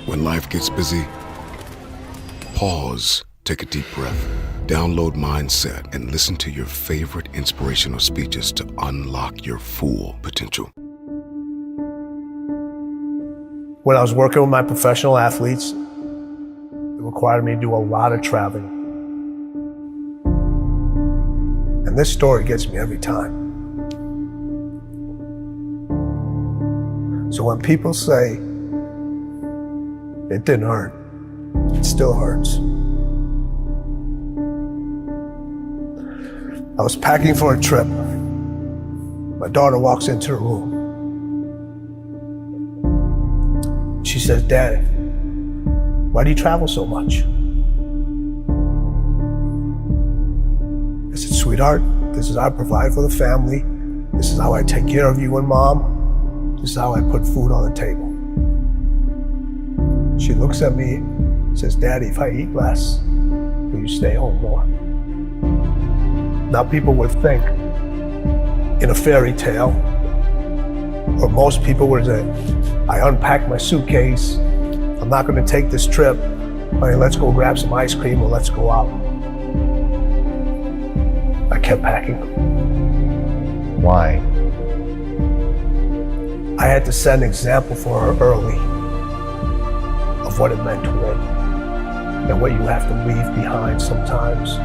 When life gets busy, pause, take a deep breath, download Mindset, and listen to your favorite inspirational speeches to unlock your full potential. When I was working with my professional athletes, it required me to do a lot of traveling. And this story gets me every time. So when people say, it didn't hurt, it still hurts. I was packing for a trip. My daughter walks into the room. She says, "Daddy, why do you travel so much?" I said, "Sweetheart, this is how I provide for the family. This is how I take care of you and Mom. This is how I put food on the table." She looks at me and says, "Daddy, if I eat less, will you stay home more?" Now people would think in a fairy tale, or most people would say, I unpacked my suitcase, I'm not gonna take this trip, honey, let's go grab some ice cream or let's go out. I kept packing. Why? I had to set an example for her early of what it meant to win and what you have to leave behind sometimes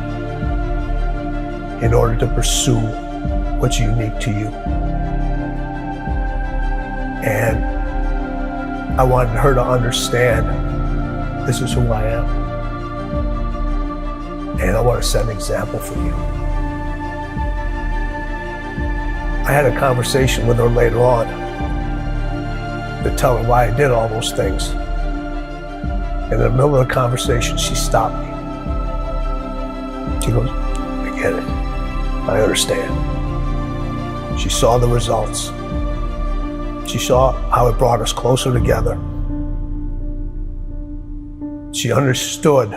in order to pursue what's unique to you. And I wanted her to understand this is who I am. And I want to set an example for you. I had a conversation with her later on to tell her why I did all those things. In the middle of the conversation, she stopped me. She goes, "I get it. I understand." She saw the results. She saw how it brought us closer together. She understood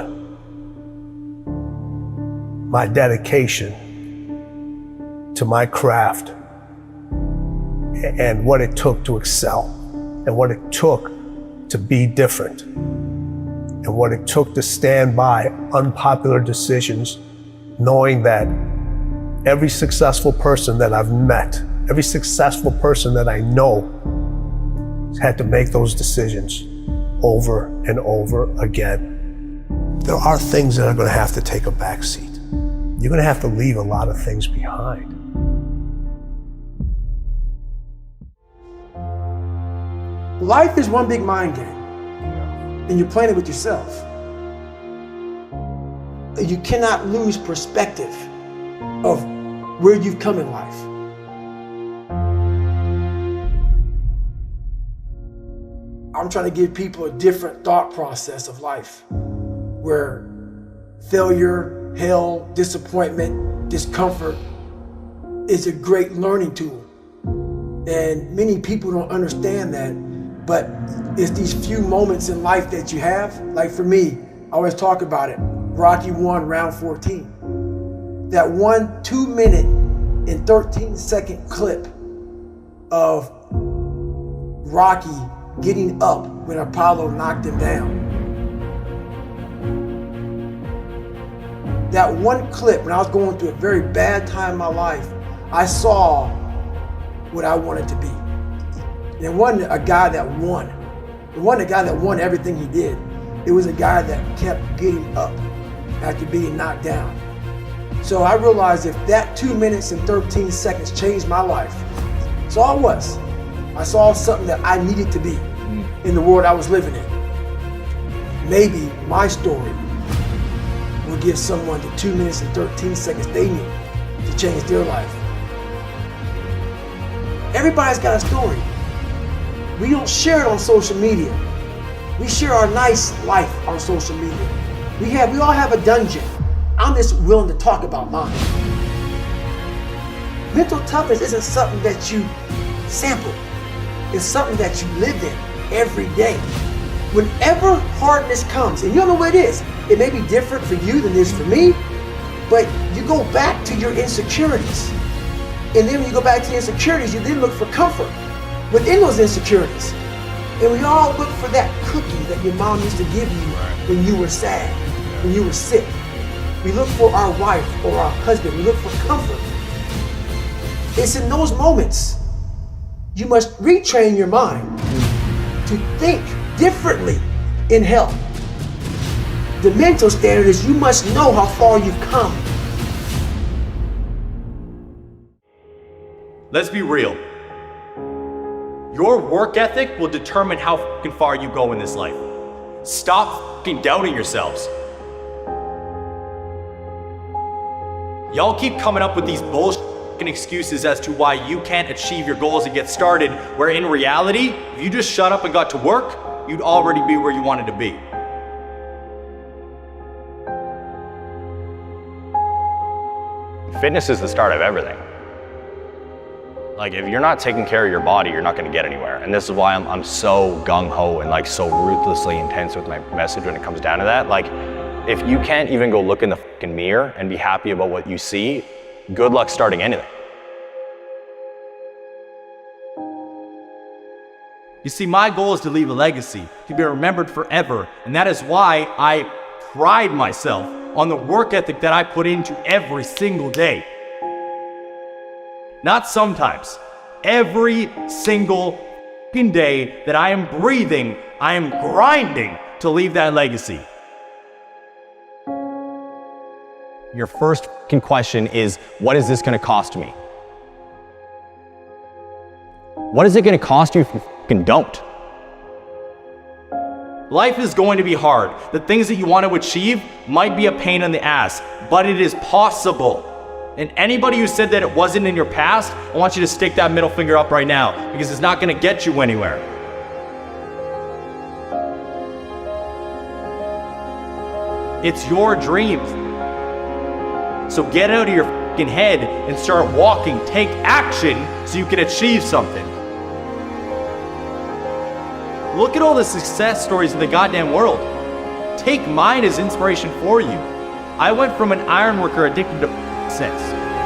my dedication to my craft and what it took to excel and what it took to be different and what it took to stand by unpopular decisions, knowing that every successful person that I've met, every successful person that I know had to make those decisions over and over again. There are things that are going to have to take a back seat. You're going to have to leave a lot of things behind. Life is one big mind game, and you're playing it with yourself. You cannot lose perspective of where you've come in life. I'm trying to give people a different thought process of life, where failure, hell, disappointment, discomfort is a great learning tool. And many people don't understand that, but it's these few moments in life that you have. Like for me, I always talk about it, Rocky 1, round 14. That 1 2-minute and 13-second clip of Rocky getting up when Apollo knocked him down. That one clip, when I was going through a very bad time in my life, I saw what I wanted to be. And it wasn't a guy that won. It wasn't a guy that won everything he did. It was a guy that kept getting up after being knocked down. So I realized if that 2 minutes and 13 seconds changed my life, that's all it was. I saw something that I needed to be in the world I was living in. Maybe my story will give someone the 2 minutes and 13 seconds they need to change their life. Everybody's got a story. We don't share it on social media. We share our nice life on social media. We all have a dungeon. I'm just willing to talk about mine. Mental toughness isn't something that you sample. It's something that you live in every day. Whenever hardness comes, and you don't know what it is, it may be different for you than it is for me, but you go back to your insecurities. And then when you go back to your insecurities, you then look for comfort within those insecurities. And we all look for that cookie that your mom used to give you when you were sad, when you were sick. We look for our wife or our husband. We look for comfort. It's in those moments you must retrain your mind to think differently in health. The mental standard is you must know how far you've come. Let's be real. Your work ethic will determine how fucking far you go in this life. Stop fucking doubting yourselves. Y'all keep coming up with these bullshit excuses as to why you can't achieve your goals and get started, where in reality, if you just shut up and got to work, you'd already be where you wanted to be. Fitness is the start of everything. Like, if you're not taking care of your body, you're not gonna get anywhere. And this is why I'm so gung-ho and like so ruthlessly intense with my message when it comes down to that. Like, if you can't even go look in the fucking mirror and be happy about what you see, good luck starting anything. You see, my goal is to leave a legacy, to be remembered forever, and that is why I pride myself on the work ethic that I put into every single day. Not sometimes, every single fucking day that I am breathing, I am grinding to leave that legacy. Your first fucking question is, what is this gonna cost me? What is it gonna cost you if you fucking don't? Life is going to be hard. The things that you want to achieve might be a pain in the ass, but it is possible. And anybody who said that it wasn't in your past, I want you to stick that middle finger up right now, because it's not going to get you anywhere. It's your dreams. So get out of your fucking head and start walking. Take action so you can achieve something. Look at all the success stories in the goddamn world. Take mine as inspiration for you. I went from an ironworker addicted to sex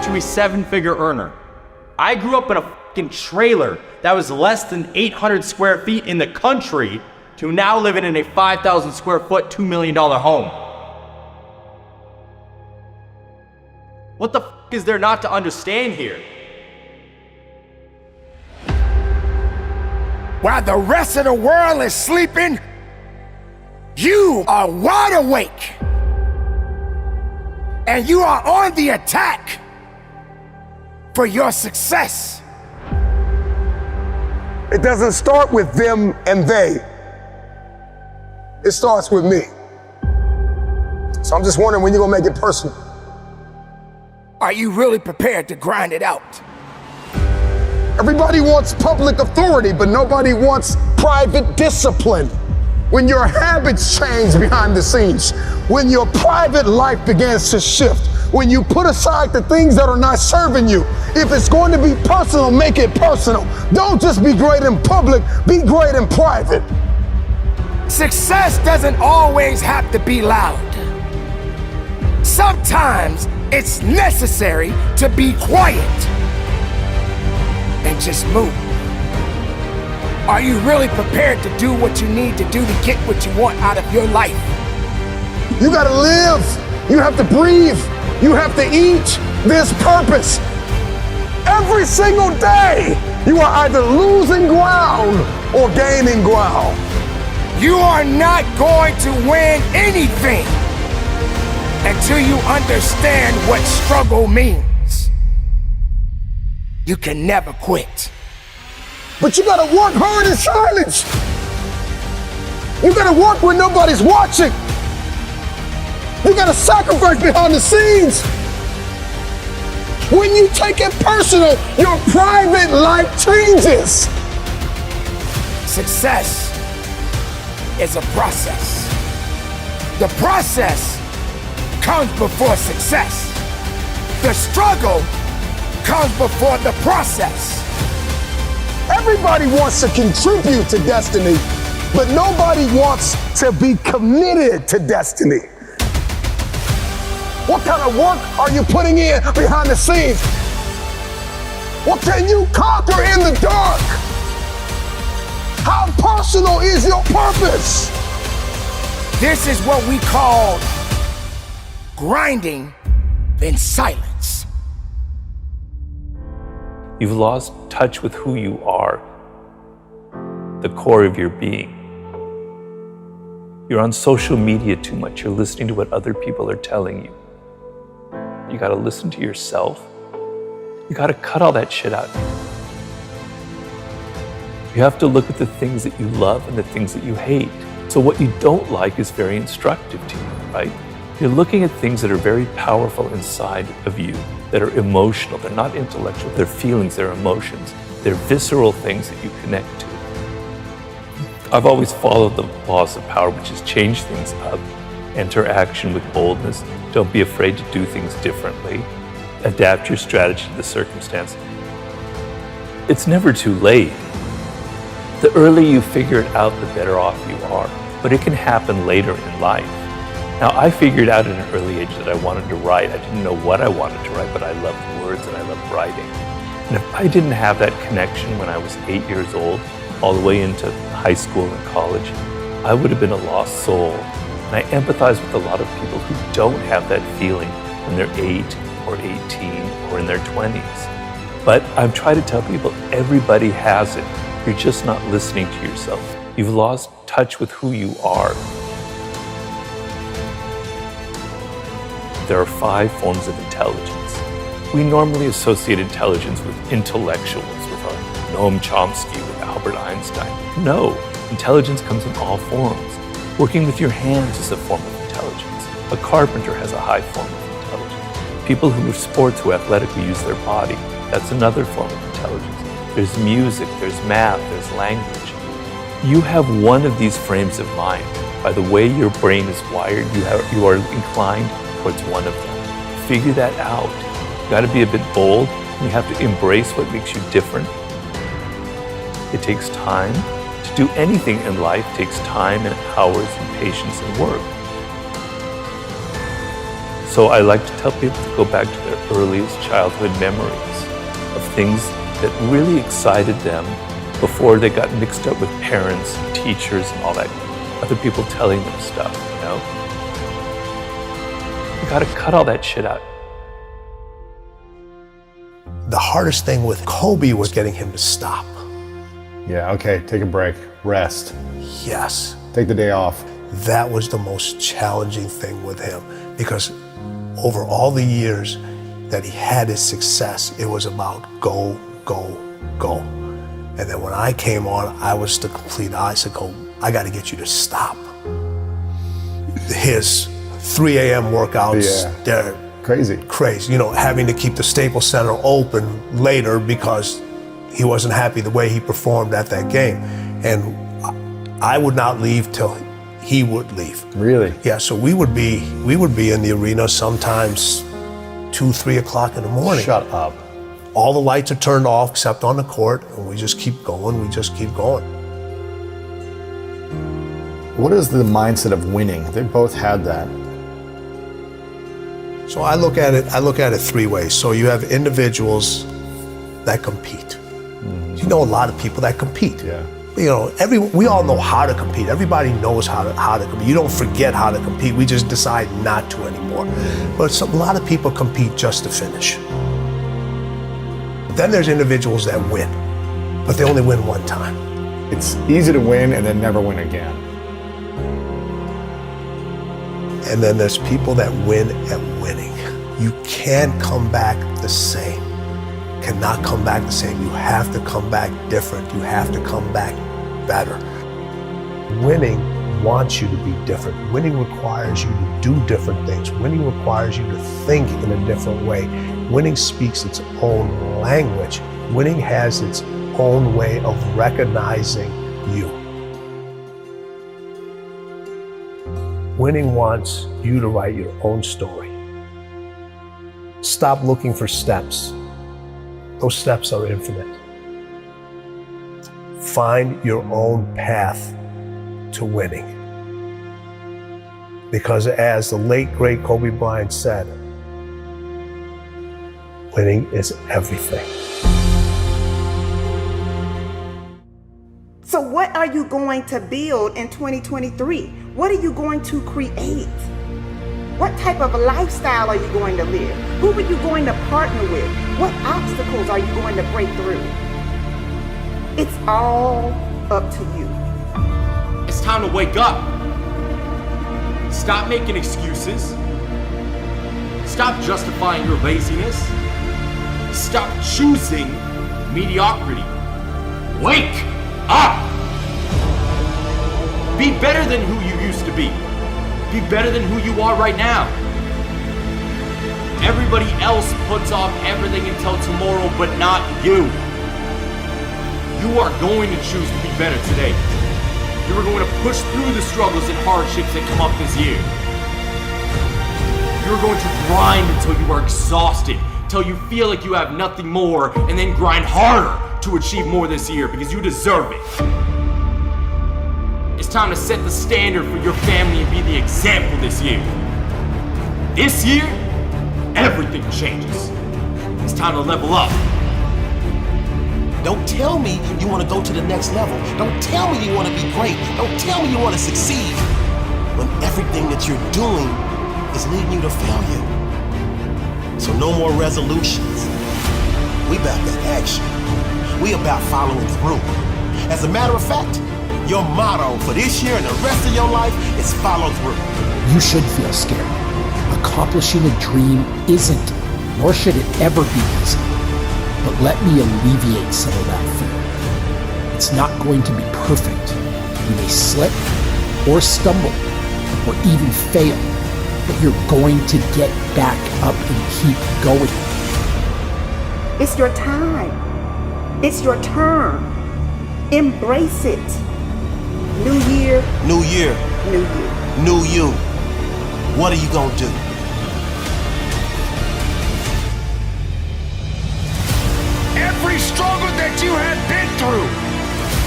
to a 7-figure earner. I grew up in a fucking trailer that was less than 800 square feet in the country to now living in a 5,000 square foot, $2 million home. What the fuck is there not to understand here? While the rest of the world is sleeping, you are wide awake. And you are on the attack for your success. It doesn't start with them and they. It starts with me. So I'm just wondering when you're gonna make it personal. Are you really prepared to grind it out? Everybody wants public authority, but nobody wants private discipline. When your habits change behind the scenes, when your private life begins to shift, when you put aside the things that are not serving you, if it's going to be personal, make it personal. Don't just be great in public, be great in private. Success doesn't always have to be loud. Sometimes it's necessary to be quiet and just move. Are you really prepared to do what you need to do to get what you want out of your life? You gotta live, you have to breathe, you have to eat. There's purpose. Every single day, you are either losing ground or gaining ground. You are not going to win anything until you understand what struggle means. You can never quit. But you gotta work hard in silence. You gotta work when nobody's watching. You gotta sacrifice behind the scenes. When you take it personal, your private life changes. Success is a process. The process comes before success. The struggle comes before the process. Everybody wants to contribute to destiny, but nobody wants to be committed to destiny. What kind of work are you putting in behind the scenes? What can you conquer in the dark? How personal is your purpose? This is what we call grinding in silence. You've lost touch with who you are, the core of your being. You're on social media too much. You're listening to what other people are telling you. You gotta listen to yourself. You gotta cut all that shit out. You have to look at the things that you love and the things that you hate. So what you don't like is very instructive to you, right? You're looking at things that are very powerful inside of you, that are emotional. They're not intellectual. They're feelings, they're emotions. They're visceral things that you connect to. I've always followed the laws of power, which is change things up, enter action with boldness, don't be afraid to do things differently, adapt your strategy to the circumstance. It's never too late. The earlier you figure it out, the better off you are, but it can happen later in life. Now, I figured out at an early age that I wanted to write. I didn't know what I wanted to write, but I loved words and I loved writing. And if I didn't have that connection when I was 8 years old, all the way into high school and college, I would have been a lost soul. And I empathize with a lot of people who don't have that feeling when they're 8 or 18 or in their 20s. But I'm trying to tell people everybody has it. You're just not listening to yourself. You've lost touch with who you are. There are 5 forms of intelligence. We normally associate intelligence with intellectuals, with Noam Chomsky, with Albert Einstein. No, intelligence comes in all forms. Working with your hands is a form of intelligence. A carpenter has a high form of intelligence. People who are sports, who athletically use their body, that's another form of intelligence. There's music, there's math, there's language. You have one of these frames of mind. By the way your brain is wired, you are inclined towards one of them. Figure that out. You gotta be a bit bold. You have to embrace what makes you different. It takes time. To do anything in life takes time and hours and patience and work. So I like to tell people to go back to their earliest childhood memories of things that really excited them before they got mixed up with parents, teachers, and all that, other people telling them stuff, you know? You gotta cut all that shit out. The hardest thing with Kobe was getting him to stop. Yeah, okay, take a break, rest, Yes, take the day off. that was the most challenging thing with him because over all the years that he had his success, it was about go, go, go. And then when I came on, I was the complete opposite. I got to get you to stop. His 3 a.m. workouts, they're crazy. You know, having to keep the Staples Center open later because he wasn't happy the way he performed at that game. And I would not leave till he would leave. Really? Yeah, so we would be in the arena sometimes 2, 3 o'clock in the morning. Shut up. All the lights are turned off except on the court, and we just keep going, What is the mindset of winning? They both had that. So I look at it 3 ways. So you have individuals that compete. Mm-hmm. You know a lot of people that compete. Yeah. You know, we all know how to compete. Everybody knows how to compete. You don't forget how to compete. We just decide not to anymore. But a lot of people compete just to finish. Then there's individuals that win, but they only win one time. It's easy to win and then never win again. And then there's people that win at winning. You can't come back the same. Cannot come back the same. You have to come back different. You have to come back better. Winning wants you to be different. Winning requires you to do different things. Winning requires you to think in a different way. Winning speaks its own language. Winning has its own way of recognizing you. Winning wants you to write your own story. Stop looking for steps. Those steps are infinite. Find your own path to winning. Because as the late, great Kobe Bryant said, winning is everything. So what are are you going to build in 2023? What are you going to create? What type of a lifestyle are you going to live? Who are you going to partner with? What obstacles are you going to break through? It's all up to you. It's time to wake up. Stop making excuses. Stop justifying your laziness. Stop choosing mediocrity. Wake up! Be better than who you used to be. Be better than who you are right now. Everybody else puts off everything until tomorrow, but not you. You are going to choose to be better today. You are going to push through the struggles and hardships that come up this year. You're going to grind until you are exhausted, until you feel like you have nothing more, and then grind harder to achieve more this year because you deserve it. It's time to set the standard for your family and be the example this year. This year, everything changes. It's time to level up. Don't tell me you want to go to the next level. Don't tell me you want to be great. Don't tell me you want to succeed when everything that you're doing is leading you to failure. So no more resolutions. We about that action. We about following through. As a matter of fact, your motto for this year and the rest of your life is follow through. You should feel scared. Accomplishing a dream isn't, nor should it ever be easy. But let me alleviate some of that fear. It's not going to be perfect. You may slip or stumble or even fail, but you're going to get back up and keep going. It's your time. It's your turn. Embrace it. New year. New year. New you. New you. What are you gonna do? Every struggle that you had been through,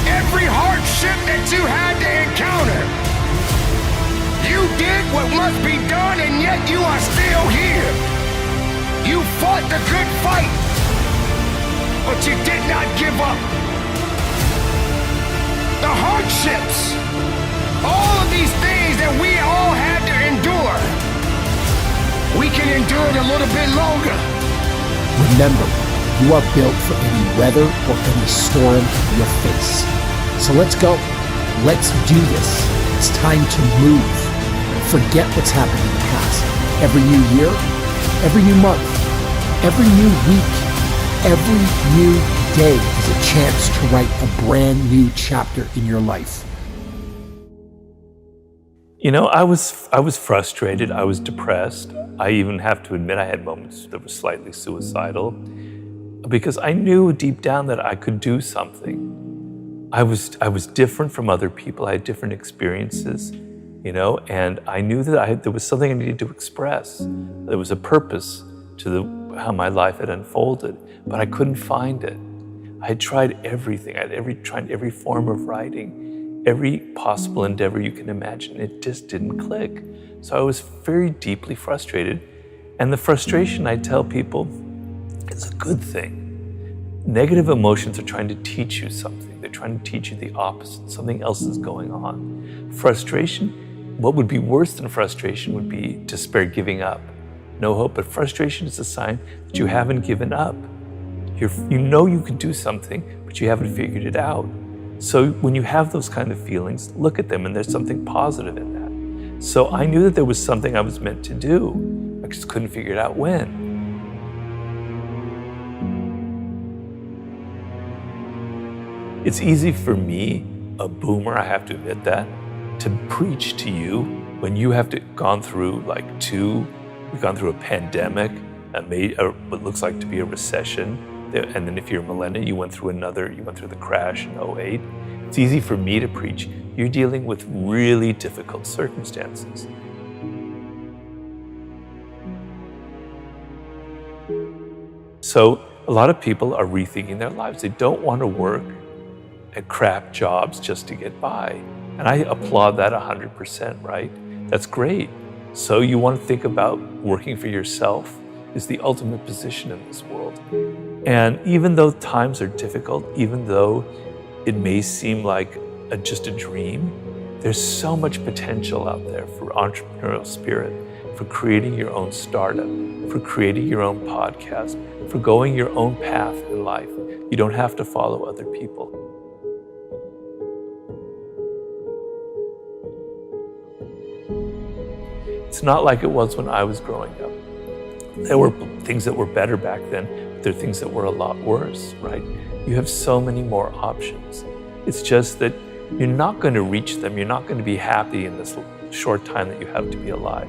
every hardship that you had to encounter, you did what must be done, and yet you are still here. You fought the good fight, but you did not give up. The hardships, all of these things that we all had to endure, we can endure it a little bit longer. Remember, you are built for any weather or any storm you'll face. So let's go. Let's do this. It's time to move. Forget what's happened in the past. Every new year, every new month, every new week, every new day is a chance to write a brand new chapter in your life. You know, I was frustrated. I was depressed. I even have to admit I had moments that were slightly suicidal because I knew deep down that I could do something. I was different from other people. I had different experiences, you know, and I knew that there was something I needed to express. There was a purpose to how my life had unfolded, but I couldn't find it. I had tried everything. I had tried every form of writing, every possible endeavor you can imagine. It just didn't click. So I was very deeply frustrated. And the frustration, I tell people, is a good thing. Negative emotions are trying to teach you something. They're trying to teach you the opposite. Something else is going on. Frustration, what would be worse than frustration would be despair, giving up, no hope. But frustration is a sign that you haven't given up. You know you could do something, but you haven't figured it out. So when you have those kind of feelings, look at them, and there's something positive in that. So I knew that there was something I was meant to do. I just couldn't figure it out when. It's easy for me, a boomer, I have to admit that, to preach to you when you have gone through we've gone through a pandemic, what looks like to be a recession, and then if you're a millennial, you went through the crash in 2008. It's easy for me to preach. You're dealing with really difficult circumstances. So a lot of people are rethinking their lives. They don't want to work at crap jobs just to get by. And I applaud that 100%, right? That's great. So you want to think about working for yourself is the ultimate position in this world. And even though times are difficult, even though it may seem like just a dream. There's so much potential out there for entrepreneurial spirit, for creating your own startup, for creating your own podcast, for going your own path in life. You don't have to follow other people. It's not like it was when I was growing up. There were things that were better back then, but there are things that were a lot worse, right? You have so many more options. It's just that you're not going to reach them. You're not going to be happy in this short time that you have to be alive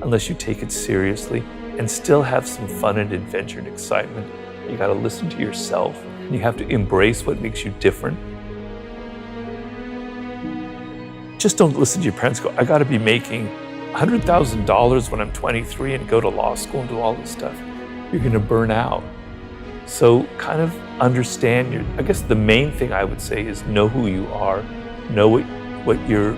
unless you take it seriously and still have some fun and adventure and excitement. You got to listen to yourself. You have to embrace what makes you different. Just don't listen to your parents go, I got to be making $100,000 when I'm 23 and go to law school and do all this stuff. You're going to burn out. So kind of understand I guess the main thing I would say is know who you are, know what you're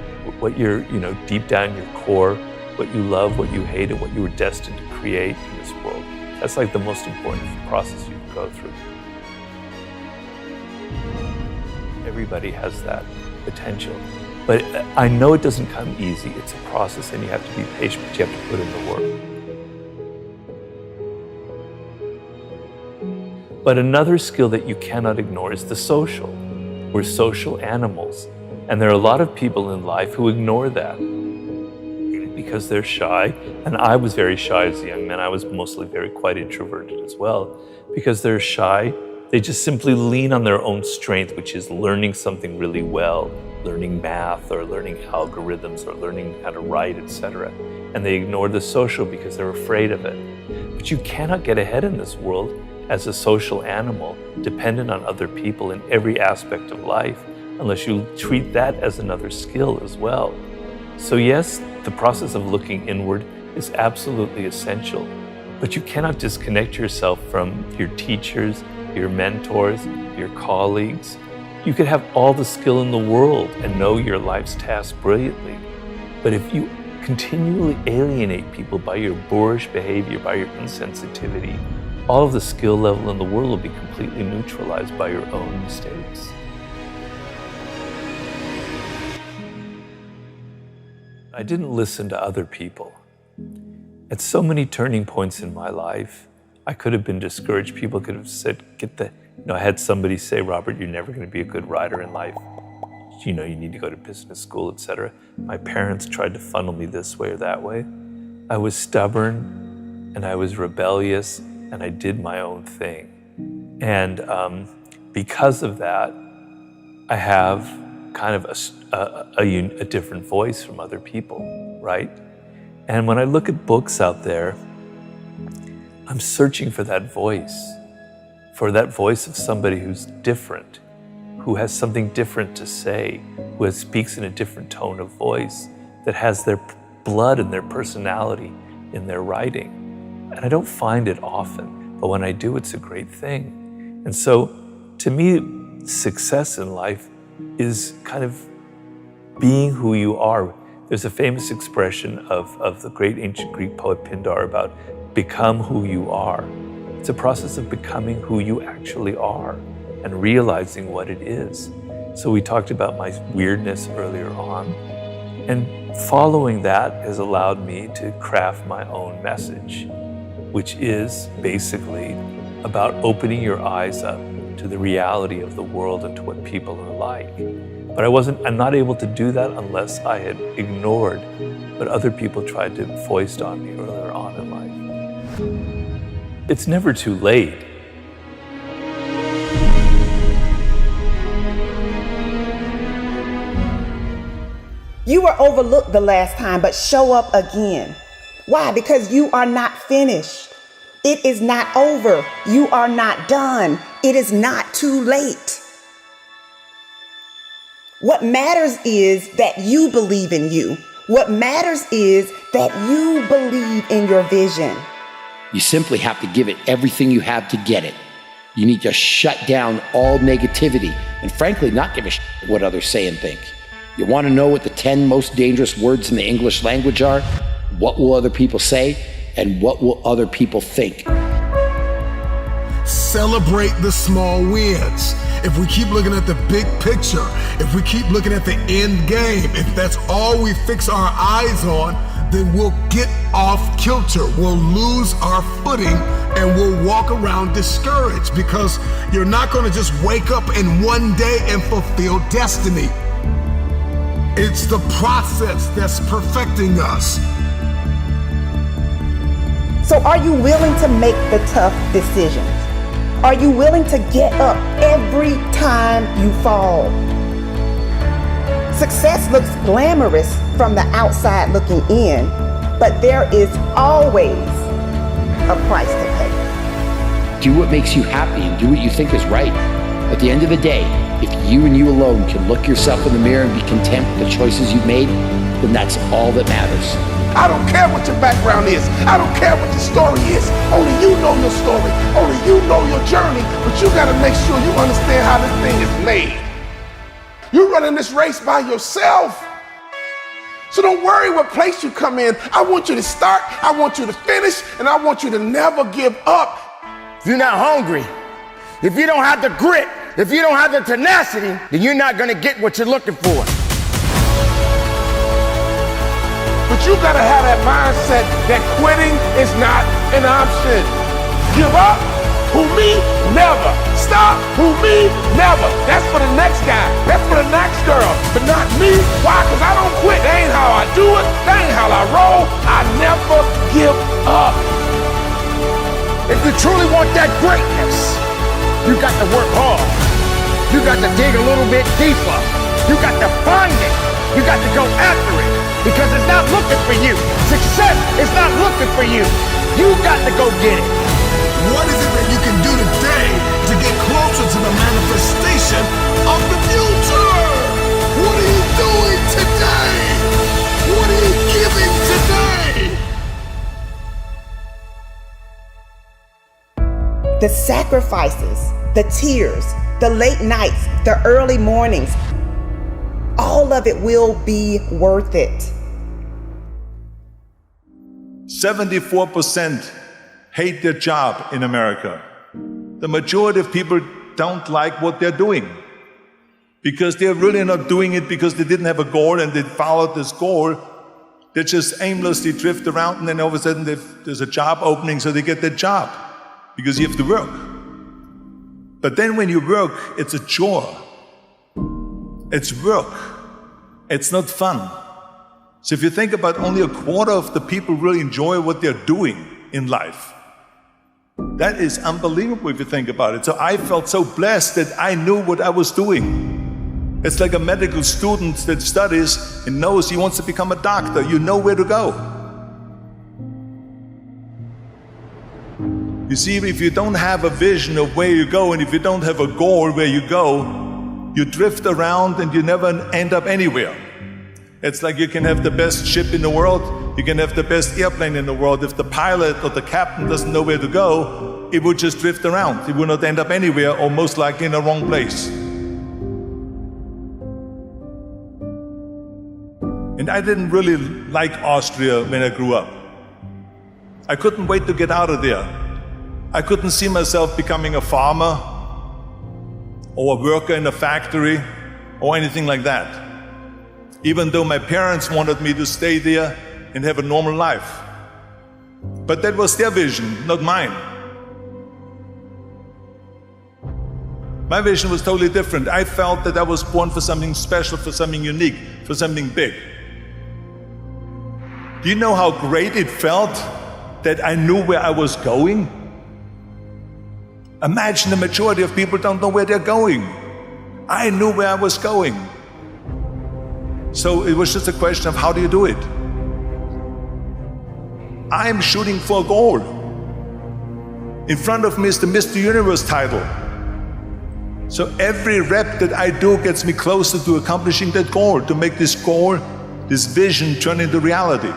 deep down in your core, what you love, what you hate, and what you were destined to create in this world. That's like the most important process you can go through. Everybody has that potential. But I know it doesn't come easy. It's a process and you have to be patient, but you have to put in the work. But another skill that you cannot ignore is the social. We're social animals. And there are a lot of people in life who ignore that because they're shy. And I was very shy as a young man. I was mostly quite introverted as well. Because they're shy, they just simply lean on their own strength, which is learning something really well, learning math or learning algorithms or learning how to write, etc. And they ignore the social because they're afraid of it. But you cannot get ahead in this world as a social animal, dependent on other people in every aspect of life, unless you treat that as another skill as well. So yes, the process of looking inward is absolutely essential, but you cannot disconnect yourself from your teachers, your mentors, your colleagues. You could have all the skill in the world and know your life's task brilliantly, but if you continually alienate people by your boorish behavior, by your insensitivity, all of the skill level in the world will be completely neutralized by your own mistakes. I didn't listen to other people. At so many turning points in my life, I could have been discouraged. People could have said, I had somebody say, Robert, you're never going to be a good writer in life. You need to go to business school, etc. My parents tried to funnel me this way or that way. I was stubborn and I was rebellious and I did my own thing. And because of that, I have kind of a different voice from other people, right? And when I look at books out there, I'm searching for that voice of somebody who's different, who has something different to say, who speaks in a different tone of voice, that has their blood and their personality in their writing. And I don't find it often, but when I do, it's a great thing. And so, to me, success in life is kind of being who you are. There's a famous expression of the great ancient Greek poet Pindar about become who you are. It's a process of becoming who you actually are and realizing what it is. So we talked about my weirdness earlier on, and following that has allowed me to craft my own message, which is basically about opening your eyes up to the reality of the world and to what people are like. But I'm not able to do that unless I had ignored what other people tried to foist on me earlier on in life. It's never too late. You were overlooked the last time, but show up again. Why? Because you are not finished. It is not over. You are not done. It is not too late. What matters is that you believe in you. What matters is that you believe in your vision. You simply have to give it everything you have to get it. You need to shut down all negativity and frankly, not give a shit what others say and think. You want to know what the 10 most dangerous words in the English language are? What will other people say? And what will other people think? Celebrate the small wins if we keep looking at the big picture, if we keep looking at the end game, if that's all we fix our eyes on, then we'll get off kilter. We'll lose our footing and we'll walk around discouraged, because you're not going to just wake up in one day and fulfill destiny. It's the process that's perfecting us. So are you willing to make the tough decisions? Are you willing to get up every time you fall? Success looks glamorous from the outside looking in, but there is always a price to pay. Do what makes you happy and do what you think is right. At the end of the day, if you and you alone can look yourself in the mirror and be content with the choices you've made, then that's all that matters. I don't care what your background is. I don't care what your story is. Only you know your story. Only you know your journey. But you gotta make sure you understand how this thing is made. You're running this race by yourself. So don't worry what place you come in. I want you to start, I want you to finish, and I want you to never give up. If you're not hungry, if you don't have the grit, if you don't have the tenacity, then you're not gonna get what you're looking for. But you gotta have that mindset that quitting is not an option. Give up? Who me? Never. Stop? Who me? Never. That's for the next guy. That's for the next girl. But not me. Why? Because I don't quit. That ain't how I do it. That ain't how I roll. I never give up. If you truly want that greatness, you got to work hard. You got to dig a little bit deeper. You got to find it. You got to go after it. Because it's not looking for you. Success is not looking for you. You got to go get it. What is it that you can do today to get closer to the manifestation of the future? What are you doing today? What are you giving today? The sacrifices, the tears, the late nights, the early mornings, all of it will be worth it. 74% hate their job in America. The majority of people don't like what they're doing because they're really not doing it because they didn't have a goal and they followed this goal. They just aimlessly drift around, and then all of a sudden there's a job opening, so they get that job because you have to work. But then when you work, it's a chore. It's work. It's not fun. So if you think about, only a quarter of the people really enjoy what they're doing in life. That is unbelievable if you think about it. So I felt so blessed that I knew what I was doing. It's like a medical student that studies and knows he wants to become a doctor. You know where to go. You see, if you don't have a vision of where you go, and if you don't have a goal where you go, you drift around and you never end up anywhere. It's like you can have the best ship in the world, you can have the best airplane in the world. If the pilot or the captain doesn't know where to go, it will just drift around. It will not end up anywhere, or most likely in the wrong place. And I didn't really like Austria when I grew up. I couldn't wait to get out of there. I couldn't see myself becoming a farmer or a worker in a factory or anything like that, even though my parents wanted me to stay there and have a normal life. But that was their vision, not mine. My vision was totally different. I felt that I was born for something special, for something unique, for something big. Do you know how great it felt that I knew where I was going? Imagine the majority of people don't know where they're going. I knew where I was going. So it was just a question of, how do you do it? I'm shooting for a goal. In front of me is the Mr. Universe title. So every rep that I do gets me closer to accomplishing that goal, to make this goal, this vision, turn into reality.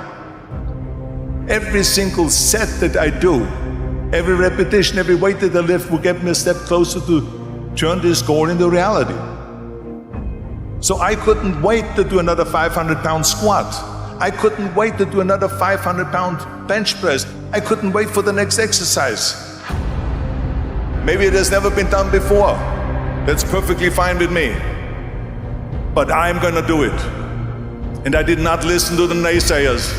Every single set that I do, every repetition, every weight that I lift will get me a step closer to turn this goal into reality. So I couldn't wait to do another 500-pound squat. I couldn't wait to do another 500-pound bench press. I couldn't wait for the next exercise. Maybe it has never been done before. That's perfectly fine with me. But I'm gonna do it. And I did not listen to the naysayers.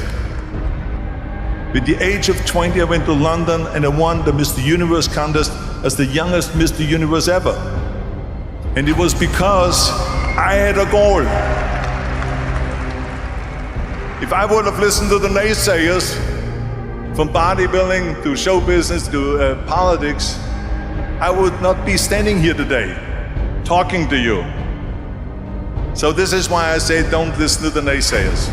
With the age of 20, I went to London and I won the Mr. Universe contest as the youngest Mr. Universe ever. And it was because I had a goal. If I would have listened to the naysayers, from bodybuilding to show business to politics, I would not be standing here today, talking to you. So this is why I say don't listen to the naysayers.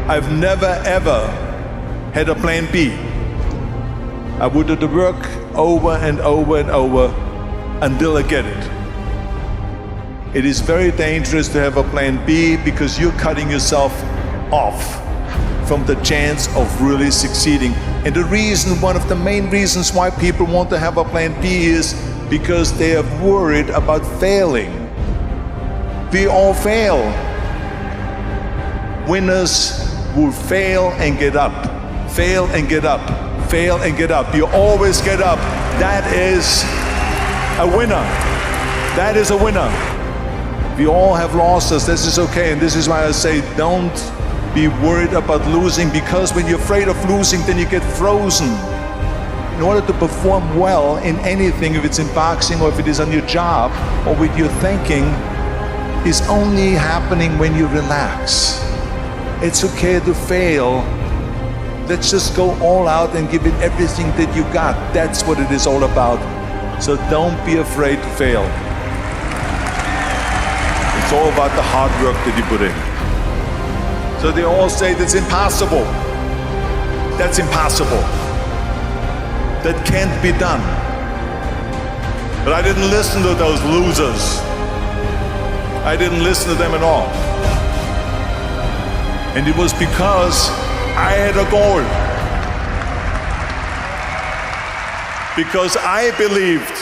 I've never ever had a plan B. I would do the work over and over and over until I get it. It is very dangerous to have a plan B because you're cutting yourself off from the chance of really succeeding. And the reason, one of the main reasons why people want to have a plan B is because they are worried about failing. We all fail. Winners will fail and get up, fail and get up, fail and get up. You always get up. That is a winner. That is a winner. We all have losses. This is okay. And this is why I say don't be worried about losing, because when you're afraid of losing, then you get frozen. In order to perform well in anything, if it's in boxing or if it is on your job or with your thinking, is only happening when you relax. It's okay to fail. Let's just go all out and give it everything that you got. That's what it is all about. So don't be afraid to fail. It's all about the hard work that you put in. So they all say that's impossible. That's impossible. That can't be done. But I didn't listen to those losers. I didn't listen to them at all. And it was because I had a goal. Because I believed